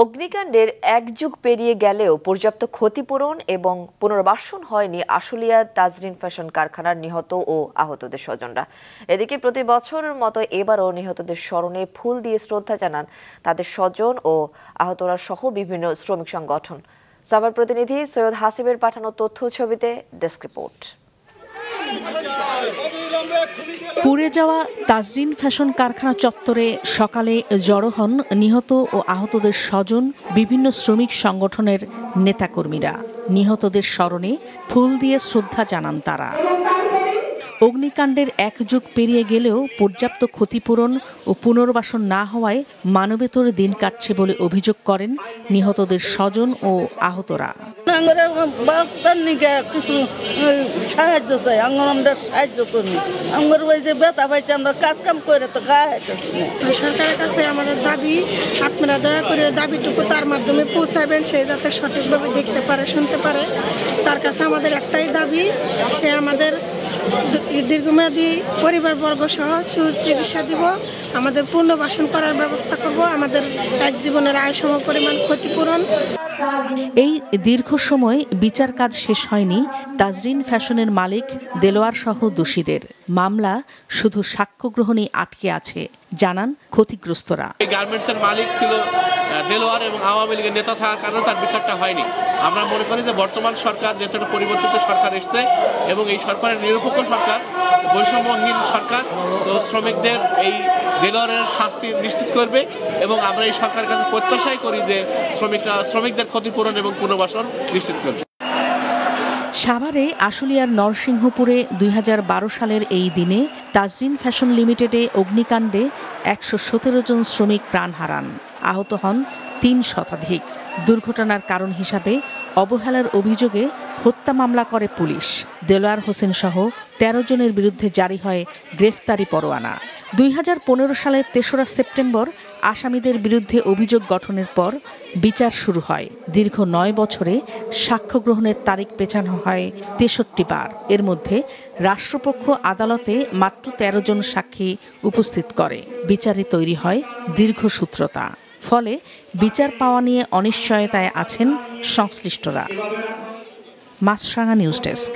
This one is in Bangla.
অগ্নিকাণ্ডের এক যুগ পেরিয়ে গেলেও পর্যাপ্ত ক্ষতিপূরণ এবং পুনর্বাসন হয়নি আশুলিয়া তাজরিন ফ্যাশন কারখানার নিহত ও আহতদের স্বজনরা। এদিকে প্রতি বছরের মতো এবারও নিহতদের স্মরণে ফুল দিয়ে শ্রদ্ধা জানান তাদের স্বজন ও আহতরা সহ বিভিন্ন শ্রমিক সংগঠন। সাভার প্রতিনিধি সৈয়দ হাসিবের পাঠানো তথ্য ছবিতে ডেস্ক রিপোর্ট। পুড়ে যাওয়া তাজরিন ফ্যাশন কারখানা চত্বরে সকালে জড়ো হন নিহত ও আহতদের স্বজন, বিভিন্ন শ্রমিক সংগঠনের নেতাকর্মীরা। নিহতদের স্মরণে ফুল দিয়ে শ্রদ্ধা জানান তারা। অগ্নিকাণ্ডের এক যুগ পেরিয়ে গেলেও পর্যাপ্ত ক্ষতিপূরণ ও পুনর্বাসন না হওয়ায় মানবেতর দিন কাটছে বলে অভিযোগ করেন নিহতদের স্বজন ও আহতরা। কিছু সাহায্য চাই, আমরা সাহায্য করি। আমার ওই যে ব্যথা পাইছে, আমরা কাজ কাম করে তো সরকারের কাছে আমাদের দাবি, আপনারা দয়া করে দাবিটুকু তার মাধ্যমে পৌঁছাবেন, সে যাতে সঠিকভাবে দেখতে পারে, শুনতে পারে। তার কাছে আমাদের একটাই দাবি, সে আমাদের দীর্ঘমেয়াদী পরিবারবর্গ সহ সুচিকিৎসা দিব, আমাদের পুনর্বাসন করার ব্যবস্থা করব, আমাদের এক জীবনের আয় সম পরিমাণ ক্ষতিপূরণ। এই দীর্ঘ সময় বিচার কাজ শেষ হয়নি তাজরিন ফ্যাশনের মালিক দেলোয়ার সহ দোষীদের। মামলা শুধু সাক্ষ্য গ্রহণেই আটকে আছে, জানান ক্ষতিগ্রস্তরা। এই গার্মেন্টসের মালিক ছিল দেলোয়ার এবং আওয়ামী লীগের নেতা থাকার কারণে তার বিচারটা হয়নি। আমরা মনে করি যে বর্তমান সরকার যেহেতু একটা পরিবর্তিত সরকার এসছে এবং এই সরকারের নিরপেক্ষ সরকার, বৈষম্যহীন সরকার, তো শ্রমিকদের এই দেলোয়ারের শাস্তি নিশ্চিত করবে এবং আমরা এই সরকারের কাছে প্রত্যাশাই করি যে শ্রমিকদের ক্ষতিপূরণ এবং পুনর্বাসন নিশ্চিত করবে। সাভারে আশুলিয়ার নরসিংহপুরে 2012 সালের এই দিনে তাজরিন ফ্যাশন লিমিটেডে অগ্নিকাণ্ডে 117 জন শ্রমিক প্রাণ হারান, আহত হন 3 শতাধিক। দুর্ঘটনার কারণ হিসাবে অবহেলার অভিযোগে হত্যা মামলা করে পুলিশ। দেলোয়ার হোসেন সহ 13 জনের বিরুদ্ধে জারি হয় গ্রেফতারি পরোয়ানা। 2015 সালের 3রা সেপ্টেম্বর আসামিদের বিরুদ্ধে অভিযোগ গঠনের পর বিচার শুরু হয়। দীর্ঘ 9 বছরে সাক্ষ্য গ্রহণের তারিখ পেছানো হয় 63 বার। এর মধ্যে রাষ্ট্রপক্ষ আদালতে মাত্র 13 জন সাক্ষী উপস্থিত করে। বিচারে তৈরি হয় দীর্ঘসূত্রতা। ফলে বিচার পাওয়া নিয়ে অনিশ্চয়তায় আছেন সংশ্লিষ্টরা। মাছরাঙা নিউজ ডেস্ক।